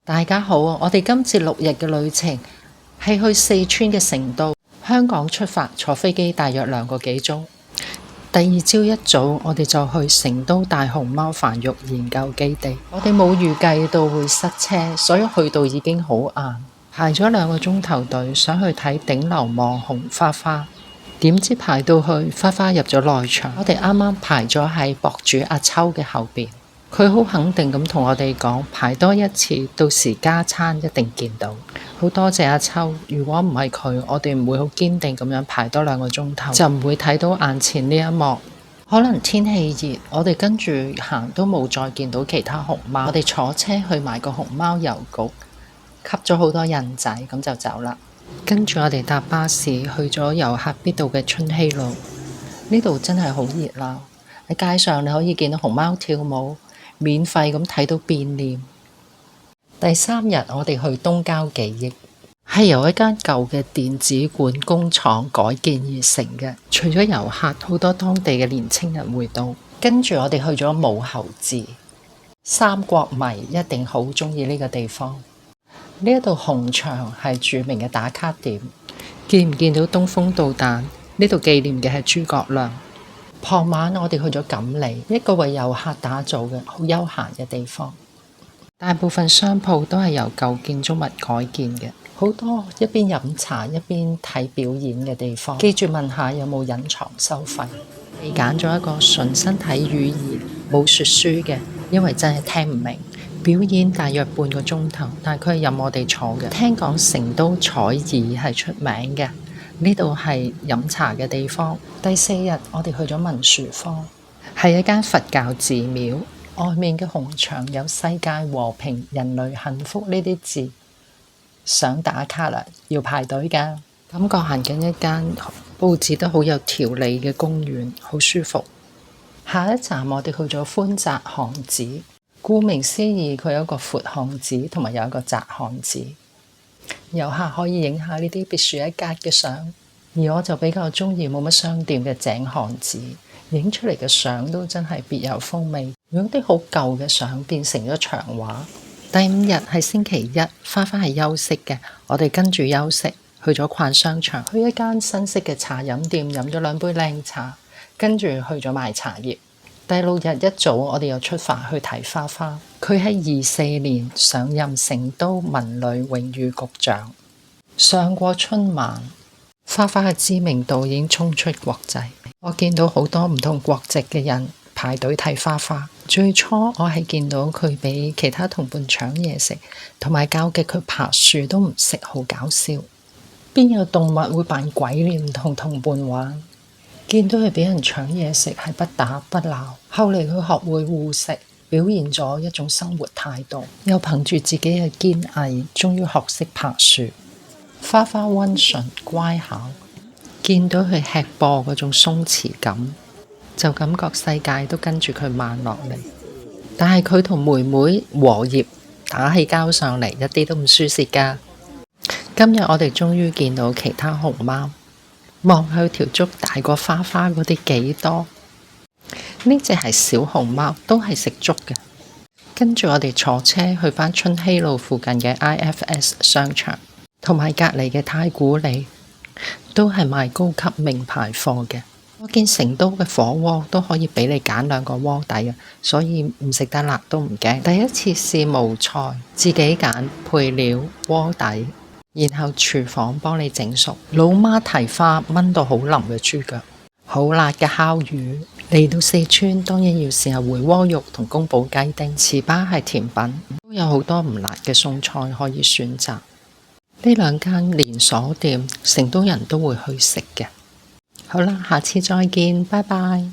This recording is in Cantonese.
大家好，我哋今次6日嘅旅程係去四川嘅成都，香港出發，坐飛機大約2個幾鐘。第二朝一早，我哋就去成都大熊貓繁育研究基地。我哋冇預計到會塞車，所以去到已經好晏，排咗2個鐘頭隊，想去睇頂樓望紅花花。點知排到去，花花入咗內場，我哋啱啱排咗喺博主阿秋嘅後邊。佢好肯定咁同我哋講，排多一次，到時加餐一定見到。好多謝阿秋，如果唔係佢，我哋唔會好堅定咁樣排多2個鐘頭，就唔會睇到眼前呢一幕。可能天氣熱，我哋跟住行都冇再見到其他熊貓。我哋坐車去埋個熊貓郵局，吸咗好多印仔，咁就走啦。跟住我哋搭巴士去咗遊客必到嘅春熙路，呢度真係好熱鬧。喺街上你可以見到熊貓跳舞，免費咁睇到變臉。第3日我哋去東郊記憶，係由一間舊嘅電子管工廠改建而成嘅。除咗遊客，好多當地嘅年青人會到。跟住我哋去咗武侯祠，三國迷一定好鍾意呢個地方。呢一度紅牆係著名嘅打卡點，見唔見到東風導彈？呢度紀念嘅係諸葛亮。傍晚我哋去咗錦里，一個為遊客打造嘅好悠閒嘅地方。大部分商鋪都係由舊建築物改建嘅，好多一邊飲茶一邊睇表演嘅地方。記住問下有冇隱藏收費。你揀咗一個純身體語言冇說書嘅，因為真係聽唔明。表演大約半個鐘頭，但係佢係任我哋坐嘅。聽講成都彩耳係出名嘅，呢度係飲茶嘅地方。第4日我哋去咗文殊坊，係一間佛教寺廟，外面嘅紅牆有世界和平、人類幸福呢啲字。想打卡啦，要排隊㗎。感覺行緊一間佈置得好有條理嘅公園，好舒服。下一站我哋去咗寬窄巷子。顧名思義，佢有一個闊巷子同埋有一個窄巷子，遊客可以影下呢啲別樹一格嘅相。而我就比較鍾意冇乜商店嘅井巷子，影出嚟嘅相都真係別有風味，用啲好舊嘅相變成咗牆畫。第5日係星期一，花花係休息嘅，我哋跟住休息，去咗逛商場，去一間新式嘅茶飲店飲咗2杯靚茶，跟住去咗賣茶葉。第6日一早，我哋又出發去睇花花。佢喺24年上任成都文旅榮譽局長，上過春晚。花花嘅知名度已經衝出國際。我見到好多唔同國籍嘅人排隊睇花花。最初我係見到佢俾其他同伴搶嘢食，同埋教極佢爬樹都唔識，好搞笑。邊有動物會扮鬼臉同同伴玩？見到佢俾人搶嘢食係不打不鬧，後嚟佢學會護食，表現咗一種生活態度，又憑住自己嘅堅毅，終於學識爬樹。花花溫順乖巧，見到佢吃播嗰種鬆弛感，就感覺世界都跟住佢慢落嚟。但係佢同妹妹和葉打起交上嚟，一啲都唔輸蝕㗎。今日我哋終於見到其他熊貓。望佢條竹大過花花嗰啲幾多？呢隻係小熊貓，都係食竹嘅。跟住我哋坐車去返春熙路附近嘅 IFS 商場，同埋隔離嘅太古里，都係賣高級名牌貨嘅。我見成都嘅火鍋都可以俾你揀2個鍋底嘅，所以唔食得辣都唔驚。第一次試無菜，自己揀配料鍋底。然後廚房幫你整熟。老媽蹄花炆到好腍嘅豬腳，好辣嘅烤魚。嚟到四川當然要試下回鍋肉同宮保雞丁。糍粑係甜品，都有好多唔辣嘅餸菜可以選擇。呢2間連鎖店成都人都會去食嘅。好啦，下次再見，拜拜。